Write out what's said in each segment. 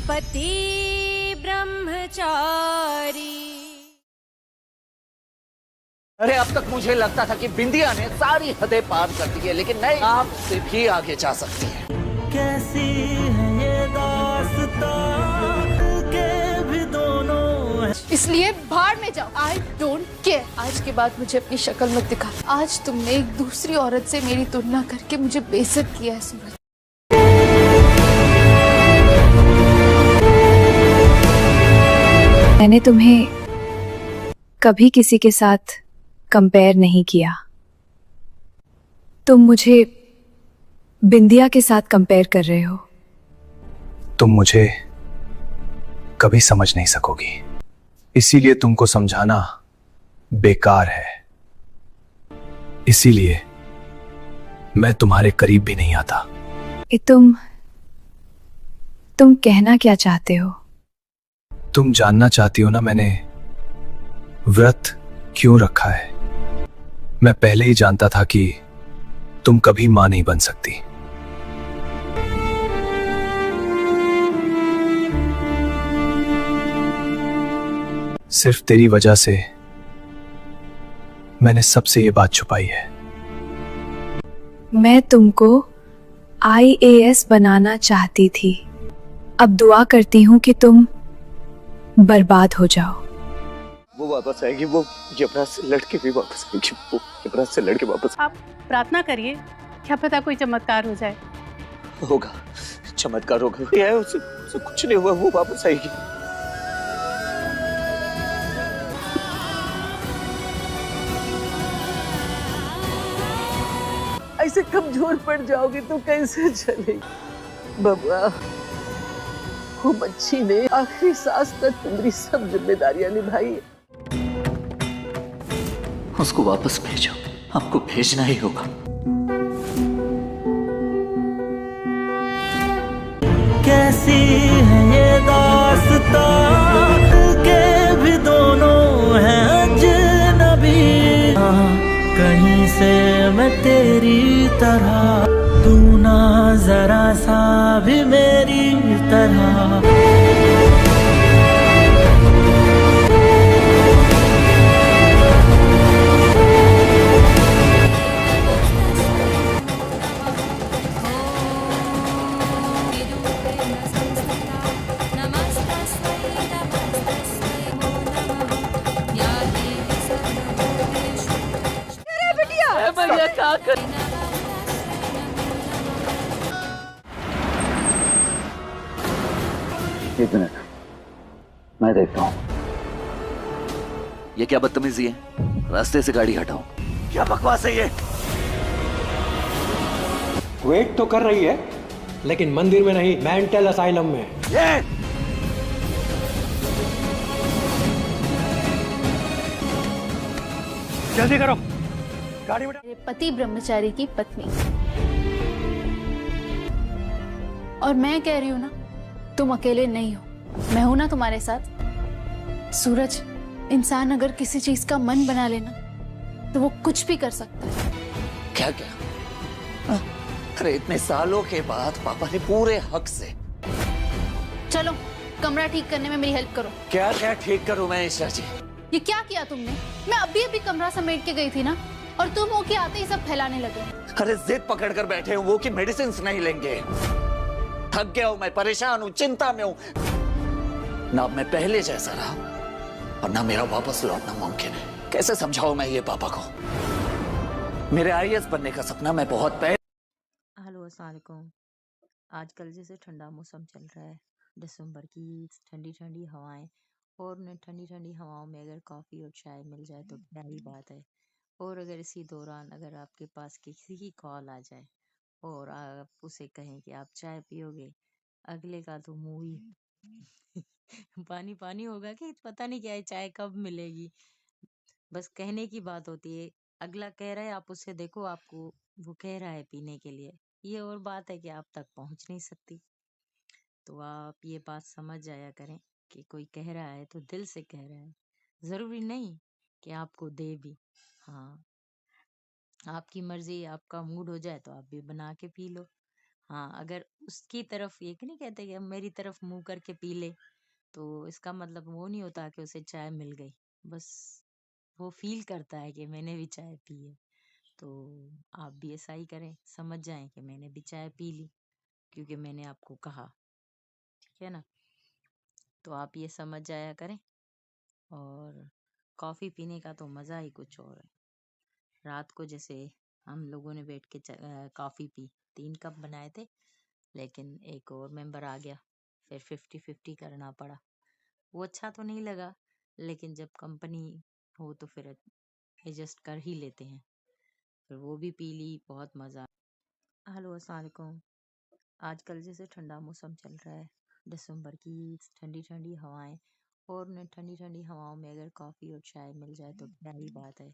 पति ब्रह्मचारी। अरे अब तक मुझे लगता था कि बिंदिया ने सारी हदें पार कर दी है, लेकिन नहीं, आपसे भी आगे जा सकती है। कैसी है ये दास्तां के भी दोनों है। इसलिए बाहर में जाओ। I don't care. आज के बाद मुझे अपनी शक्ल मत दिखा। आज तुमने एक दूसरी औरत से मेरी तुलना करके मुझे बेइज्जत किया है सूरज। मैंने तुम्हें कभी किसी के साथ कंपेयर नहीं किया। तुम मुझे बिंदिया के साथ कंपेयर कर रहे हो। तुम मुझे कभी समझ नहीं सकोगी, इसीलिए तुमको समझाना बेकार है। इसीलिए मैं तुम्हारे करीब भी नहीं आता। तुम कहना क्या चाहते हो? तुम जानना चाहती हो ना मैंने व्रत क्यों रखा है? मैं पहले ही जानता था कि तुम कभी मां नहीं बन सकती। सिर्फ तेरी वजह से मैंने सबसे ये बात छुपाई है। मैं तुमको IAS बनाना चाहती थी। अब दुआ करती हूं कि तुम बर्बाद हो जाओ। वो वापस आएगी, वो यमराज से लड़के भी वापस आएगी, वो यमराज से लड़के वापस आप प्रार्थना करिए, क्या पता कोई चमत्कार हो जाए। होगा, चमत्कार होगा। ये है, उसे कुछ नहीं हुआ, वो वापस आएगी। ऐसे कमजोर पड़ जाओगे तो कैसे चलेगी? बाबा, खूब अच्छी ने आखिरी सांस तक तुम्हारी सब जिम्मेदारियां निभाई। उसको वापस भेजो, आपको भेजना ही होगा। कैसी है ये दास्तां के भी दोनों हैं अजनबी। कहीं से मैं तेरी तरह, तू ना जरा सा भी मेरी तरह। भैया क्या कर? एक मिनट, मैं देखता हूँ। ये क्या बदतमीजी है? रास्ते से गाड़ी हटाओ। क्या बकवास है ये? वेट तो कर रही है, लेकिन मंदिर में नहीं, मेंटल असाइलम में। ये जल्दी करो, गाड़ी में। मेरे पति ब्रह्मचारी की पत्नी। और मैं कह रही हूँ ना, तुम अकेले नहीं हो, मैं हूं ना तुम्हारे साथ। सूरज, इंसान अगर किसी चीज का मन बना लेना तो वो कुछ भी कर सकता है। क्या क्या? अरे इतने सालों के बाद पापा ने पूरे हक से। चलो कमरा ठीक करने में मेरी हेल्प करो। क्या क्या ठीक करूं मैं ईशा जी? ये क्या किया तुमने? मैं अभी कमरा समेट के गई थी ना, और तुम हो के आते ही सब फैलाने लगे। अरे जिद पकड़ कर बैठे हूँ वो कि मेडिसिन नहीं लेंगे। थक गया हूँ मैं, परेशान हूँ, चिंता में हूँ। ना अब मैं पहले जैसा रहा और ना मेरा वापस लौटना मुमकिन है। कैसे समझाऊं मैं ये पापा को? मेरे IAS बनने का सपना मैं बहुत पहले। हेलो, अस्सलाम वालेकुम। आजकल जैसे ठंडा मौसम चल रहा है, दिसंबर की ठंडी ठंडी हवाएं, और उन ठंडी ठंडी हवाओं में अगर कॉफ़ी और चाय मिल जाए तो क्या ही बात है। और अगर इसी दौरान अगर आपके पास किसी की कॉल आ जाए और आप उसे कहें कि आप चाय पियोगे, अगले का तो मुंह ही पानी पानी होगा कि पता नहीं क्या है, चाय कब मिलेगी। बस कहने की बात होती है, अगला कह रहा है, आप उसे देखो, आपको वो कह रहा है पीने के लिए। ये और बात है कि आप तक पहुंच नहीं सकती। तो आप ये बात समझ जाया करें कि कोई कह रहा है तो दिल से कह रहा है, जरूरी नहीं कि आपको दे भी। हाँ, आपकी मर्जी, आपका मूड हो जाए तो आप भी बना के पी लो। हाँ, अगर उसकी तरफ ये नहीं कहते कि मेरी तरफ मुँह करके पी ले, तो इसका मतलब वो नहीं होता कि उसे चाय मिल गई। बस वो फ़ील करता है कि मैंने भी चाय पी है। तो आप भी ऐसा ही करें, समझ जाएँ कि मैंने भी चाय पी ली, क्योंकि मैंने आपको कहा, ठीक है ना? तो आप ये समझ जाया करें और कॉफ़ी पीने का तो मज़ा ही कुछ और है। रात को जैसे हम लोगों ने बैठ के कॉफ़ी पी, 3 कप बनाए थे, लेकिन एक और मेंबर आ गया, फिर 50-50 करना पड़ा। वो अच्छा तो नहीं लगा, लेकिन जब कंपनी हो तो फिर एडजस्ट कर ही लेते हैं। फिर वो भी पी ली, बहुत मज़ा। हेलो, अस्सलाम वालेकुम। आजकल जैसे ठंडा मौसम चल रहा है, दिसंबर की ठंडी-ठंडी हवाएँ, और उन ठंडी-ठंडी हवाओं में अगर कॉफ़ी और चाय मिल जाए तो क्या ही बात है।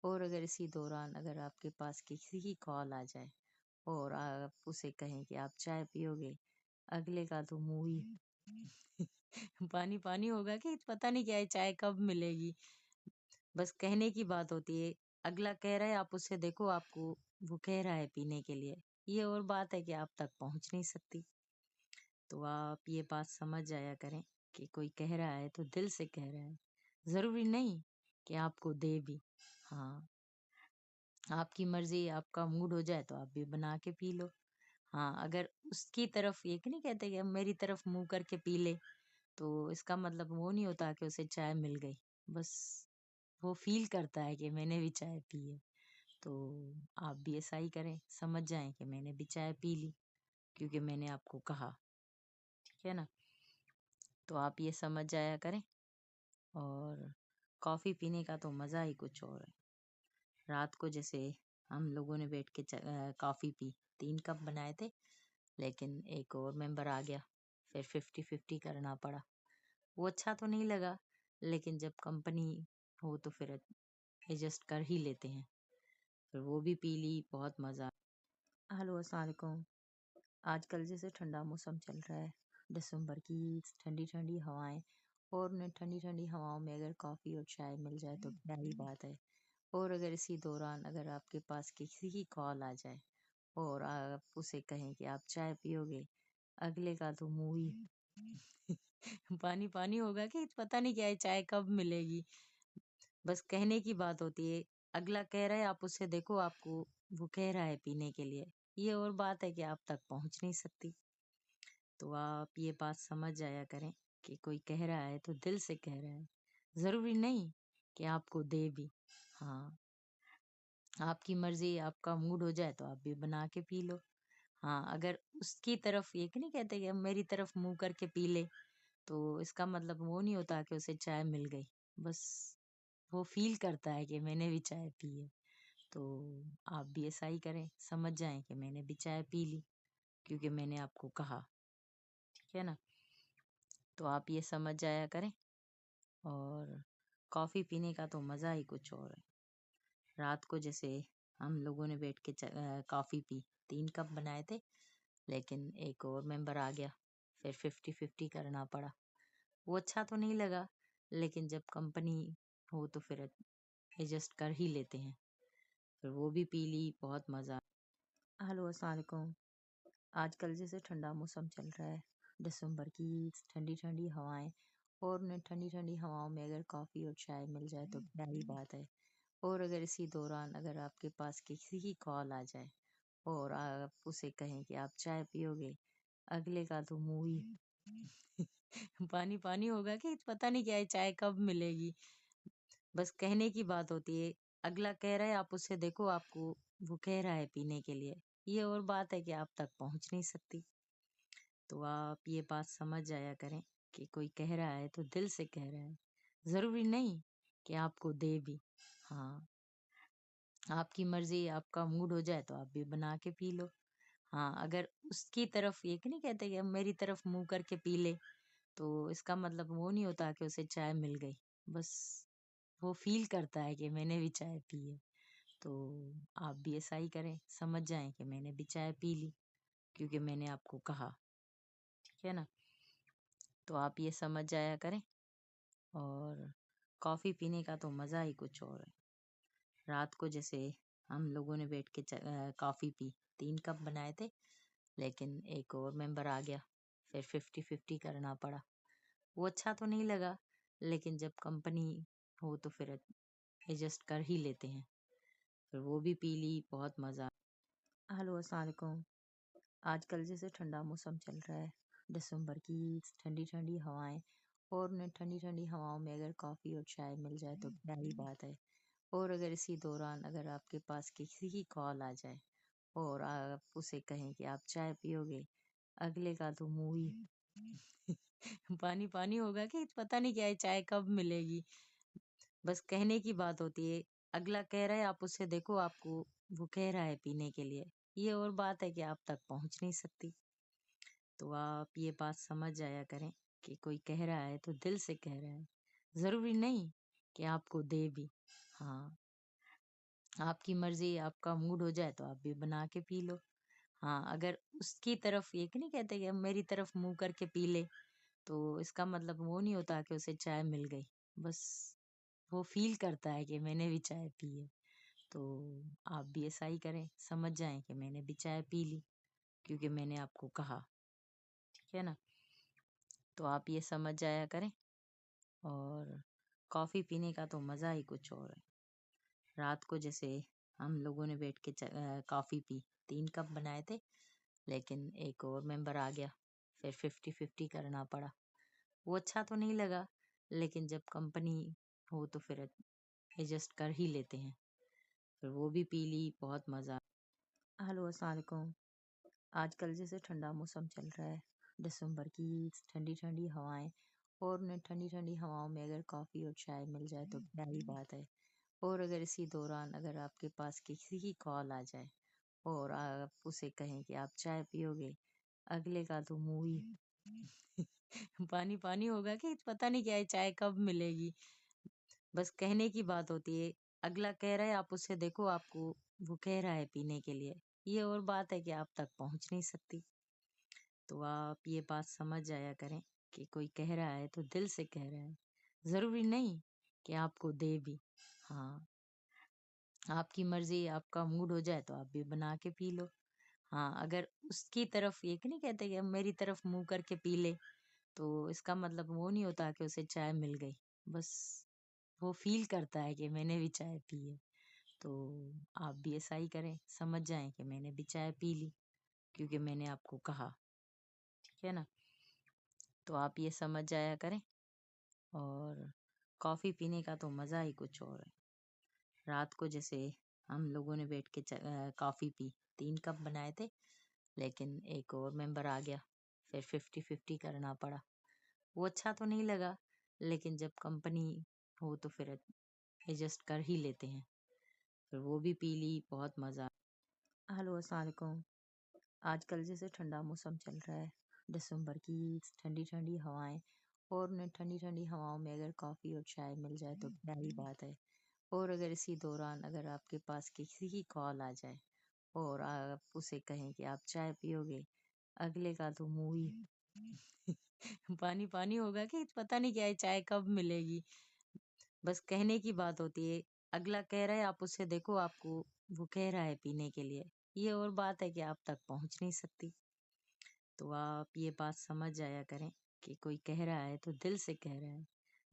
और अगर इसी दौरान अगर आपके पास किसी की कॉल आ जाए और आप उसे कहें कि आप चाय पियोगे, अगले का तो मुँह ही पानी-पानी होगा कि पता नहीं क्या है, चाय कब मिलेगी। बस कहने की बात होती है। अगला कह रहा है, आप उसे देखो, आपको वो कह रहा है पीने के लिए। ये और बात है कि आप तक पहुँच नहीं सकती। तो आप ये बात समझ जाया करें कि कोई कह रहा है तो दिल से कह रहा है। ज़रूरी नहीं कि आपको दे भी। हाँ, आपकी मर्ज़ी, आपका मूड हो जाए तो आप भी बना के पी लो। हाँ, अगर उसकी तरफ ये नहीं कहते कि मेरी तरफ मुँह करके पी ले, तो इसका मतलब वो नहीं होता कि उसे चाय मिल गई। बस वो फ़ील करता है कि मैंने भी चाय पी है। तो आप भी ऐसा ही करें, समझ जाएँ कि मैंने भी चाय पी ली, क्योंकि मैंने आपको कहा, ठीक है ना? तो आप ये समझ जाया करें और कॉफ़ी पीने का तो मज़ा ही कुछ और है। रात को जैसे हम लोगों ने बैठ के कॉफ़ी पी, 3 कप बनाए थे, लेकिन एक और मेंबर आ गया, फिर 50-50 करना पड़ा। वो अच्छा तो नहीं लगा, लेकिन जब कंपनी हो तो फिर एडजस्ट कर ही लेते हैं। फिर वो भी पी ली, बहुत मज़ा। हेलो, अस्सलाम वालेकुम। आजकल जैसे ठंडा मौसम चल रहा है, दिसंबर की ठंडी-ठंडी हवाएँ, और उन ठंडी-ठंडी हवाओं में अगर कॉफ़ी और चाय मिल जाए तो क्या ही बात है। और अगर इसी दौरान अगर आपके पास किसी की कॉल आ जाए और आप उसे कहें कि आप चाय पियोगे, अगले का तो मुँह ही पानी-पानी होगा कि पता नहीं क्या है, चाय कब मिलेगी। बस कहने की बात होती है। अगला कह रहा है, आप उसे देखो, आपको वो कह रहा है पीने के लिए। ये और बात है कि आप तक पहुँच नहीं सकती। तो आप ये बात समझ जाया करें कि कोई कह रहा है तो दिल से कह रहा है। ज़रूरी नहीं कि आपको दे भी। हाँ, आपकी मर्ज़ी, आपका मूड हो जाए तो आप भी बना के पी लो। हाँ, अगर उसकी तरफ ये नहीं कहते कि मेरी तरफ मुँह करके पी ले, तो इसका मतलब वो नहीं होता कि उसे चाय मिल गई। बस वो फ़ील करता है कि मैंने भी चाय पी है। तो आप भी ऐसा ही करें, समझ जाएँ कि मैंने भी चाय पी ली, क्योंकि मैंने आपको कहा, ठीक है ना? तो आप ये समझ जाया करें और कॉफ़ी पीने का तो मज़ा ही कुछ और है। रात को जैसे हम लोगों ने बैठ के कॉफ़ी पी, 3 कप बनाए थे, लेकिन एक और मेंबर आ गया, फिर 50-50 करना पड़ा। वो अच्छा तो नहीं लगा, लेकिन जब कंपनी हो तो फिर एडजस्ट कर ही लेते हैं। फिर वो भी पी ली, बहुत मज़ा। हेलो, अस्सलाम वालेकुम। आजकल जैसे ठंडा मौसम चल रहा है, दिसंबर की ठंडी-ठंडी हवाएँ, और उन ठंडी-ठंडी हवाओं में अगर कॉफ़ी और चाय मिल जाए तो क्या ही बात है। और अगर इसी दौरान अगर आपके पास किसी की कॉल आ जाए और आप उसे कहें कि आप चाय पियोगे, अगले का तो मुँह ही पानी-पानी होगा कि पता नहीं क्या है, चाय कब मिलेगी। बस कहने की बात होती है। अगला कह रहा है, आप उसे देखो, आपको वो कह रहा है पीने के लिए। ये और बात है कि आप तक पहुँच नहीं सकती। तो आप ये बात समझ जाया करें कि कोई कह रहा है तो दिल से कह रहा है। ज़रूरी नहीं कि आपको दे भी। हाँ, आपकी मर्ज़ी, आपका मूड हो जाए तो आप भी बना के पी लो। हाँ, अगर उसकी तरफ ये नहीं कहते कि मेरी तरफ मुँह करके पी ले, तो इसका मतलब वो नहीं होता कि उसे चाय मिल गई। बस वो फ़ील करता है कि मैंने भी चाय पी है। तो आप भी ऐसा ही करें, समझ जाएँ कि मैंने भी चाय पी ली, क्योंकि मैंने आपको कहा, ठीक है ना? तो आप ये समझ जाया करें और कॉफ़ी पीने का तो मज़ा ही कुछ और है। रात को जैसे हम लोगों ने बैठ के कॉफ़ी पी, 3 कप बनाए थे, لیکن ایک اور ممبر آ گیا، پھر 50-50 کرنا پڑا۔ وہ اچھا تو نہیں لگا، لیکن جب کمپنی ہو تو پھر ایڈجسٹ کر ہی لیتے ہیں۔ پھر وہ بھی پی لی، بہت مزہ۔ ہلو، السلام علیکم۔ آج کل جیسے ٹھنڈا موسم چل رہا ہے، دسمبر کی ٹھنڈی ٹھنڈی ہوائیں، اور انہیں ٹھنڈی ٹھنڈی ہواؤں میں اگر کافی اور چائے مل جائے تو پیاری بات ہے۔ اور اگر اسی دوران اگر آپ کے پاس کسی کی کال آ جائے اور آپ اسے کہیں کہ آپ چائے پیو گے، اگلے کا تو منہ ہی پانی پانی ہوگا کہ پتہ نہیں کیا ہے چائے کب ملے گی۔ بس کہنے کی بات ہوتی ہے، اگلا کہہ رہا ہے آپ اسے دیکھو، آپ کو وہ کہہ رہا ہے پینے کے لیے، یہ اور بات ہے کہ آپ تک پہنچ نہیں سکتی۔ تو آپ یہ بات سمجھ جایا کریں کہ کوئی کہہ رہا ہے تو دل سے کہہ رہا ہے، ضروری نہیں کہ آپ کو دے بھی۔ ہاں، آپ کی مرضی، آپ کا موڈ ہو جائے تو آپ بھی بنا کے پی لو۔ ہاں، اگر اس کی طرف یہ نہیں کہتے کہ میری طرف منہ کر کے پی لے، تو اس کا مطلب وہ نہیں ہوتا کہ اسے چائے مل گئی، بس وہ فیل کرتا ہے کہ میں نے بھی چائے پی ہے۔ تو آپ بھی ایسا ہی کریں، سمجھ جائیں کہ میں نے بھی چائے پی لی کیونکہ میں نے آپ کو کہا، ٹھیک ہے نا؟ تو آپ یہ سمجھ جایا کریں۔ اور کافی پینے کا تو مزہ ہی کچھ اور ہے۔ رات کو جیسے ہم لوگوں نے بیٹھ کے کافی پی، 3 کپ بنائے تھے، لیکن ایک اور ممبر آ گیا، پھر 50-50 کرنا پڑا۔ وہ اچھا تو نہیں لگا، لیکن جب کمپنی ہو تو پھر ایڈجسٹ کر ہی لیتے ہیں۔ پھر وہ بھی پی لی، بہت مزہ۔ ہلو، السلام علیکم۔ آج کل جیسے ٹھنڈا موسم چل رہا ہے، دسمبر کی ٹھنڈی ٹھنڈی ہوائیں، اور انہیں ٹھنڈی ٹھنڈی ہواؤں میں اگر کافی اور چائے مل جائے تو پیاری بات ہے۔ اور اگر اسی دوران اگر آپ کے پاس کسی کی کال آ جائے اور آپ اسے کہیں کہ آپ چائے پیو گے، اگلے کا تو منہ ہی پانی پانی ہوگا کہ پتہ نہیں کیا ہے چائے کب ملے گی۔ بس کہنے کی بات ہوتی ہے، اگلا کہہ رہا ہے آپ اسے دیکھو، آپ کو وہ کہہ رہا ہے پینے کے لیے، یہ اور بات ہے کہ آپ تک پہنچ نہیں سکتی۔ تو آپ یہ بات سمجھ جایا کریں کہ کوئی کہہ رہا ہے تو دل سے کہہ رہا ہے، ضروری نہیں کہ آپ کو دے بھی۔ ہاں، آپ کی مرضی، آپ کا موڈ ہو جائے تو آپ بھی بنا کے پی لو۔ ہاں، اگر اس کی طرف یہ نہیں کہتے کہ میری طرف منہ کر کے پی لے، تو اس کا مطلب وہ نہیں ہوتا کہ اسے چائے مل گئی، بس وہ فیل کرتا ہے کہ میں نے بھی چائے پی ہے۔ تو آپ بھی ایسا ہی کریں، سمجھ جائیں کہ میں نے بھی چائے پی لی کیونکہ میں نے آپ کو کہا، ٹھیک ہے نا؟ تو آپ یہ سمجھ جایا کریں۔ اور کافی پینے کا تو مزہ ہی کچھ اور ہے۔ رات کو جیسے ہم لوگوں نے بیٹھ کے کافی پی، 3 کپ بنائے تھے، لیکن ایک اور ممبر آ گیا، پھر 50-50 کرنا پڑا۔ وہ اچھا تو نہیں لگا، لیکن جب کمپنی ہو تو پھر ایڈجسٹ کر ہی لیتے ہیں۔ پھر وہ بھی پی لی، بہت مزہ۔ ہلو، السلام علیکم۔ آج کل جیسے ٹھنڈا موسم چل رہا ہے، دسمبر کی ٹھنڈی ٹھنڈی ہوائیں، اور انہیں ٹھنڈی ٹھنڈی ہواؤں میں اگر کافی اور چائے مل جائے تو پیاری بات ہے۔ اور اگر اسی دوران اگر آپ کے پاس کسی کی کال آ جائے اور آپ اسے کہیں کہ آپ چائے پیو گے، اگلے کا تو منہ ہی پانی پانی ہوگا کہ پتہ نہیں کیا ہے چائے کب ملے گی۔ بس کہنے کی بات ہوتی ہے، اگلا کہہ رہا ہے آپ اسے دیکھو، آپ کو وہ کہہ رہا ہے پینے کے لیے، یہ اور بات ہے کہ آپ تک پہنچ نہیں سکتی۔ تو آپ یہ بات سمجھ جایا کریں کہ کوئی کہہ رہا ہے تو دل سے کہہ رہا ہے،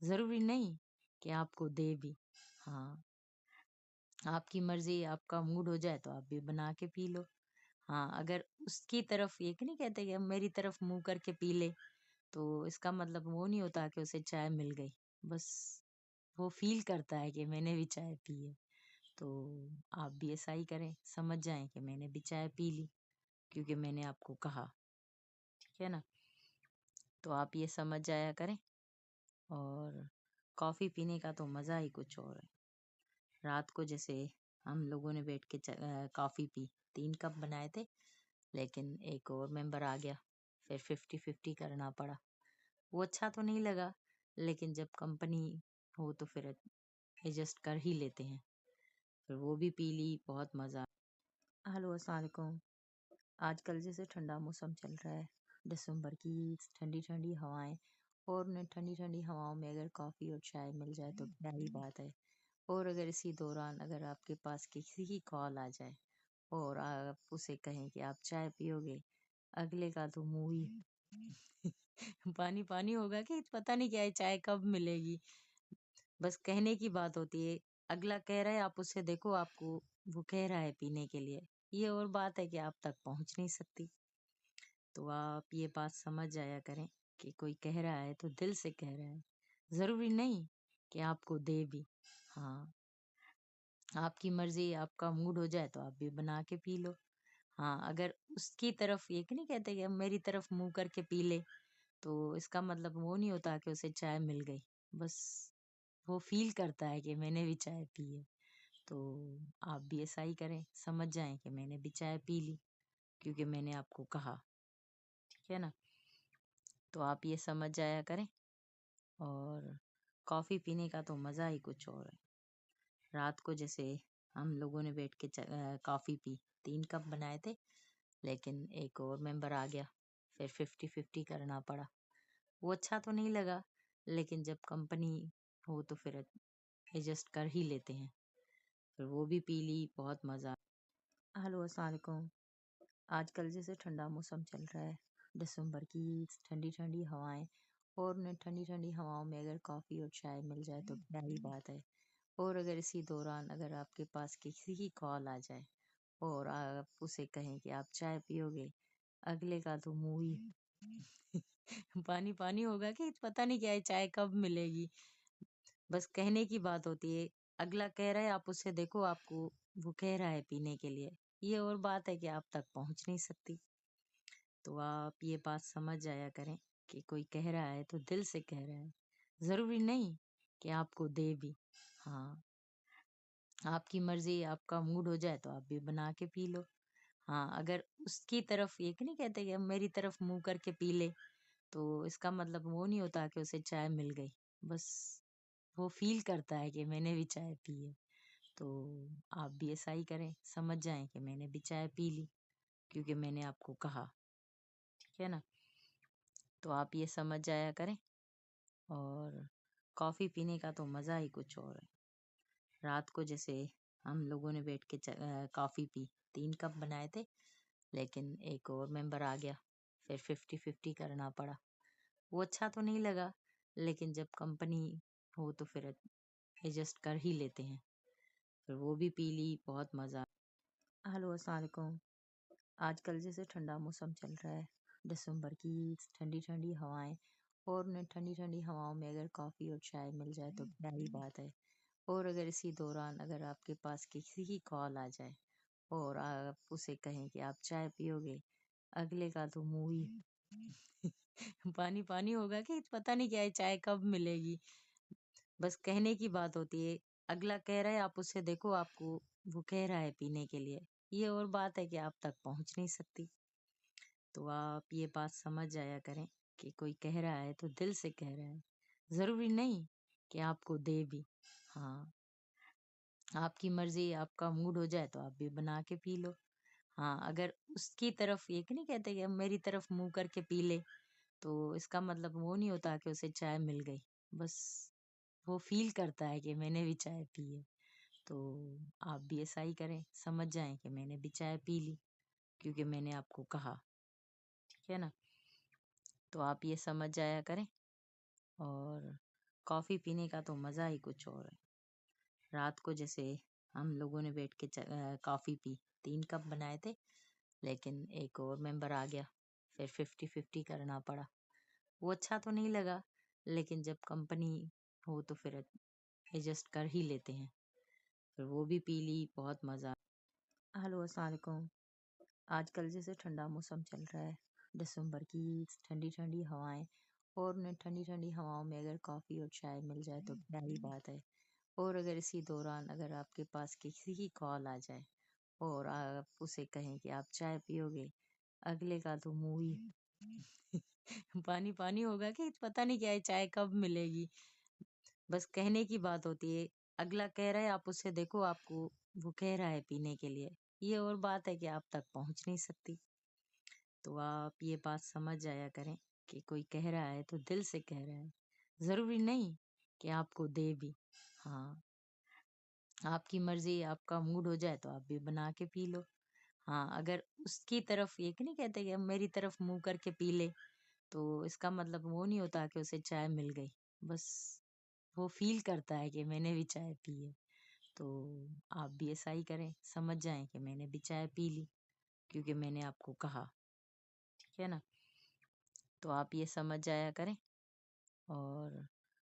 ضروری نہیں کہ آپ کو دے بھی۔ ہاں، آپ کی مرضی، آپ کا موڈ ہو جائے تو آپ بھی بنا کے پی لو۔ ہاں، اگر اس کی طرف یہ نہیں کہتے کہ میری طرف منہ کر کے پی لے، تو اس کا مطلب وہ نہیں ہوتا کہ اسے چائے مل گئی، بس وہ فیل کرتا ہے کہ میں نے بھی چائے پی ہے۔ تو آپ بھی ایسا ہی کریں، سمجھ جائیں کہ میں نے بھی چائے پی لی کیونکہ میں نے آپ کو کہا، ٹھیک ہے نا؟ تو آپ یہ سمجھ جایا کریں۔ اور کافی پینے کا تو مزہ ہی کچھ اور ہے۔ رات کو جیسے ہم لوگوں نے بیٹھ کے کافی پی، 3 کپ بنائے تھے، لیکن ایک اور ممبر آ گیا، پھر 50-50 کرنا پڑا۔ وہ اچھا تو نہیں لگا، لیکن جب کمپنی ہو تو پھر ایڈجسٹ کر ہی لیتے ہیں۔ پھر وہ بھی پی لی، بہت مزہ۔ ہلو، السلام علیکم۔ آج کل جیسے ٹھنڈا موسم چل رہا ہے، دسمبر کی ٹھنڈی ٹھنڈی ہوائیں، اور انہیں ٹھنڈی ٹھنڈی ہواؤں میں اگر کافی اور چائے مل جائے تو پیاری بات ہے۔ اور اگر اسی دوران اگر آپ کے پاس کسی کی کال آ جائے اور آپ اسے کہیں کہ آپ چائے پیو گے، اگلے کا تو منہ ہی پانی پانی ہوگا کہ پتہ نہیں کیا ہے چائے کب ملے گی. بس کہنے کی بات ہوتی ہے. اگلا کہہ رہا ہے آپ اسے دیکھو آپ کو وہ کہہ رہا ہے پینے کے لیے. یہ اور بات ہے کہ آپ تک پہنچ نہیں سکتی. تو آپ یہ بات سمجھ جایا کریں کہ کوئی کہہ رہا ہے تو دل سے کہہ رہا ہے. ضروری نہیں کہ آپ کو دے بھی. ہاں آپ کی مرضی, آپ کا موڈ ہو جائے تو آپ بھی بنا کے پی لو. ہاں اگر اس کی طرف یہ نہیں کہتے کہ میری طرف منہ کر کے پی لے تو اس کا مطلب وہ نہیں ہوتا کہ اسے چائے مل گئی. بس وہ فیل کرتا ہے کہ میں نے بھی چائے پی ہے. تو آپ بھی ایسا ہی کریں, سمجھ جائیں کہ میں نے بھی چائے پی لی کیونکہ میں نے آپ کو کہا. ٹھیک ہے نا. تو آپ یہ سمجھ جایا کریں. اور کافی پینے کا تو مزہ ہی کچھ اور ہے. رات کو جیسے ہم لوگوں نے بیٹھ کے کافی پی, 3 کپ بنائے تھے لیکن ایک اور ممبر آ گیا, پھر 50-50 کرنا پڑا. وہ اچھا تو نہیں لگا لیکن جب کمپنی ہو تو پھر ایڈجسٹ کر ہی لیتے ہیں. پھر وہ بھی پی لی, بہت مزہ. ہلو السلام علیکم. آج کل جیسے ٹھنڈا موسم چل رہا ہے, دسمبر کی ٹھنڈی ٹھنڈی ہوائیں, اور انہیں ٹھنڈی ٹھنڈی ہواؤں میں اگر کافی اور چائے مل جائے تو پیاری بات ہے. اور اگر اسی دوران اگر آپ کے پاس کسی کی کال آ جائے اور آپ اسے کہیں کہ آپ چائے پیو گے, اگلے کا تو منہ ہی پانی پانی ہوگا کہ پتہ نہیں کیا ہے چائے کب ملے گی. بس کہنے کی بات ہوتی ہے. اگلا کہہ رہا ہے آپ اسے دیکھو آپ کو وہ کہہ رہا ہے پینے کے لیے. یہ اور بات ہے کہ آپ تک پہنچ نہیں سکتی. تو آپ یہ بات سمجھ جایا کریں کہ کوئی کہہ رہا ہے تو دل سے کہہ رہا ہے. ضروری نہیں کہ آپ کو دے بھی. ہاں آپ کی مرضی, آپ کا موڈ ہو جائے تو آپ بھی بنا کے پی لو. ہاں اگر اس کی طرف یہ نہیں کہتے کہ میری طرف منہ کر کے پی لے تو اس کا مطلب وہ نہیں ہوتا کہ اسے چائے مل گئی. بس وہ فیل کرتا ہے کہ میں نے بھی چائے پی ہے. تو آپ بھی ایسا ہی کریں, سمجھ جائیں کہ میں نے بھی چائے پی لی کیونکہ میں نے آپ کو کہا. ٹھیک ہے نا. تو آپ یہ سمجھ جایا کریں. اور کافی پینے کا تو مزہ ہی کچھ اور ہے. رات کو جیسے ہم لوگوں نے بیٹھ کے کافی پی, 3 کپ بنائے تھے لیکن ایک اور ممبر آ گیا, پھر 50-50 کرنا پڑا. وہ اچھا تو نہیں لگا لیکن جب کمپنی ہو تو پھر ایڈجسٹ کر ہی لیتے ہیں. پھر وہ بھی پی لی, بہت مزہ. ہلو السلام علیکم. آج کل جیسے ٹھنڈا موسم چل رہا ہے, دسمبر کی ٹھنڈی ٹھنڈی ہوائیں, اور انہیں ٹھنڈی ٹھنڈی ہواؤں میں اگر کافی اور چائے مل جائے تو پیاری بات ہے. اور اگر اسی دوران اگر آپ کے پاس کسی کی کال آ جائے اور آپ اسے کہیں کہ آپ چائے پیو گے, اگلے کا تو منہ ہی پانی پانی ہوگا کہ پتہ نہیں کیا ہے چائے کب ملے گی. بس کہنے کی بات ہوتی ہے. اگلا کہہ رہا ہے آپ اسے دیکھو آپ کو وہ کہہ رہا ہے پینے کے لیے. یہ اور بات ہے کہ آپ تک پہنچ نہیں سکتی. تو آپ یہ بات سمجھ جایا کریں کہ کوئی کہہ رہا ہے تو دل سے کہہ رہا ہے. ضروری نہیں کہ آپ کو دے بھی. ہاں آپ کی مرضی, آپ کا موڈ ہو جائے تو آپ بھی بنا کے پی لو. ہاں اگر اس کی طرف یہ نہیں کہتے کہ میری طرف منہ کر کے پی لے تو اس کا مطلب وہ نہیں ہوتا کہ اسے چائے مل گئی. بس وہ فیل کرتا ہے کہ میں نے بھی چائے پی ہے. تو آپ بھی ایسا ہی کریں, سمجھ جائیں کہ میں نے بھی چائے پی لی کیونکہ میں نے آپ کو کہا. ٹھیک ہے نا. تو آپ یہ سمجھ جایا کریں. اور کافی پینے کا تو مزہ ہی کچھ اور ہے. رات کو جیسے ہم لوگوں نے بیٹھ کے کافی پی, 3 کپ بنائے تھے لیکن ایک اور ممبر آ گیا, پھر 50-50 کرنا پڑا. وہ اچھا تو نہیں لگا لیکن جب کمپنی ہو تو پھر ایڈجسٹ کر ہی لیتے ہیں. پھر وہ بھی پی لی, بہت مزہ. ہلو السلام علیکم. آج کل جیسے ٹھنڈا موسم چل رہا ہے, دسمبر کی ٹھنڈی ٹھنڈی ہوائیں, اور انہیں ٹھنڈی ٹھنڈی ہواؤں میں اگر کافی اور چائے مل جائے تو پیاری بات ہے. اور اگر اسی دوران اگر آپ کے پاس کسی کی کال آ جائے اور آپ اسے کہیں کہ آپ چائے پیو گے, اگلے کا تو منہ ہی پانی پانی ہوگا کہ پتہ نہیں کیا ہے چائے کب ملے گی. بس کہنے کی بات ہوتی ہے. اگلا کہہ رہا ہے آپ اسے دیکھو آپ کو وہ کہہ رہا ہے پینے کے لیے. یہ اور بات ہے کہ آپ تک پہنچ نہیں سکتی. تو آپ یہ بات سمجھ جایا کریں کہ کوئی کہہ رہا ہے تو دل سے کہہ رہا ہے. ضروری نہیں کہ آپ کو دے بھی. ہاں آپ کی مرضی, آپ کا موڈ ہو جائے تو آپ بھی بنا کے پی لو. हाँ, अगर उसकी तरफ ये नहीं कहते कि अब मेरी तरफ मुँह करके पी ले, तो इसका मतलब वो नहीं होता कि उसे चाय मिल गई। बस वो फ़ील करता है कि मैंने भी चाय पी है। तो आप भी ऐसा ही करें, समझ जाएँ कि मैंने भी चाय पी ली, क्योंकि मैंने आपको कहा, ठीक है ना? तो आप ये समझ जाया करें और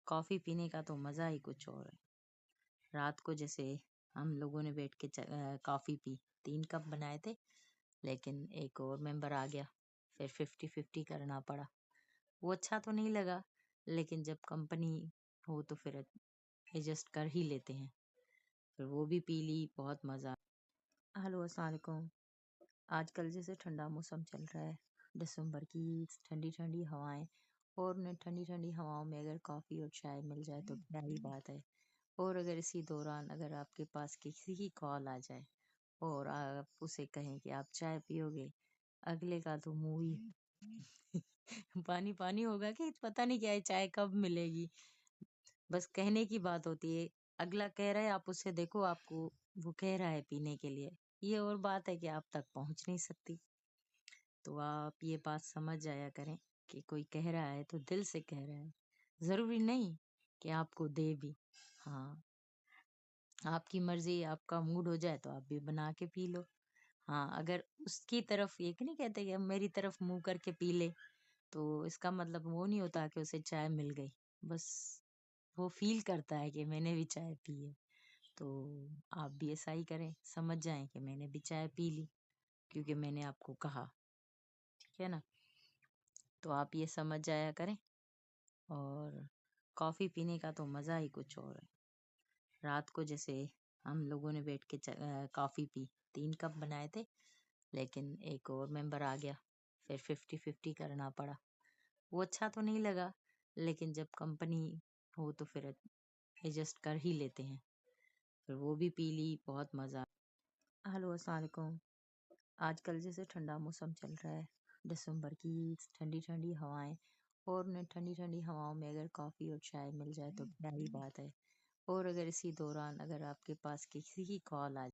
कॉफ़ी पीने का तो मज़ा ही कुछ और है। रात को जैसे हम लोगों ने बैठ के कॉफ़ी पी, 3 कप बनाए थे, लेकिन एक और मेंबर आ गया, फिर 50-50 करना पड़ा। वो अच्छा तो नहीं लगा, लेकिन जब कंपनी हो तो फिर एडजस्ट कर ही लेते हैं। फिर वो भी पी ली, बहुत मज़ा। हेलो, अस्सलाम वालेकुम। आजकल जैसे ठंडा मौसम चल रहा है, दिसंबर की ठंडी-ठंडी हवाएँ, और उन्हें ठंडी-ठंडी हवाओं में अगर कॉफ़ी और चाय मिल जाए तो क्या ही बात है। और अगर इसी दौरान अगर आपके पास किसी की कॉल आ जाए और आप उसे कहें कि आप चाय पियोगे, अगले का तो मुँह ही पानी-पानी होगा कि पता नहीं क्या है, चाय कब मिलेगी। बस कहने की बात होती है। अगला कह रहा है, आप उसे देखो, आपको वो कह रहा है पीने के लिए। ये और बात है कि आप तक पहुँच नहीं सकती। तो आप ये बात समझ जाया करें कि कोई कह रहा है तो दिल से कह रहा है। ज़रूरी नहीं कि आपको दे भी। हाँ, आपकी मर्ज़ी, आपका मूड हो जाए तो आप भी बना के पी लो। हाँ, अगर उसकी तरफ ये नहीं कहते कि अब मेरी तरफ मुँह करके पी ले, तो इसका मतलब वो नहीं होता कि उसे चाय मिल गई। बस वो फ़ील करता है कि मैंने भी चाय पी है। तो आप भी ऐसा ही करें, समझ जाएँ कि मैंने भी चाय पी ली, क्योंकि मैंने आपको कहा, ठीक है ना? तो आप ये समझ जाया करें और कॉफ़ी पीने का तो मज़ा ही कुछ और है। रात को जैसे हम लोगों ने बैठ के कॉफ़ी पी, 3 कप बनाए थे, लेकिन एक और मेंबर आ गया, फिर 50-50 करना पड़ा। वो अच्छा तो नहीं लगा, लेकिन जब कंपनी हो तो फिर एडजस्ट कर ही लेते हैं। फिर वो भी पी ली, बहुत मज़ा। हेलो, अस्सलाम वालेकुम। आजकल जैसे ठंडा मौसम चल रहा है, दिसंबर की ठंडी-ठंडी हवाएँ, और उन्हें ठंडी-ठंडी हवाओं में अगर कॉफ़ी और चाय मिल जाए तो क्या ही बात है। और अगर इसी दौरान अगर आपके पास किसी की कॉल आ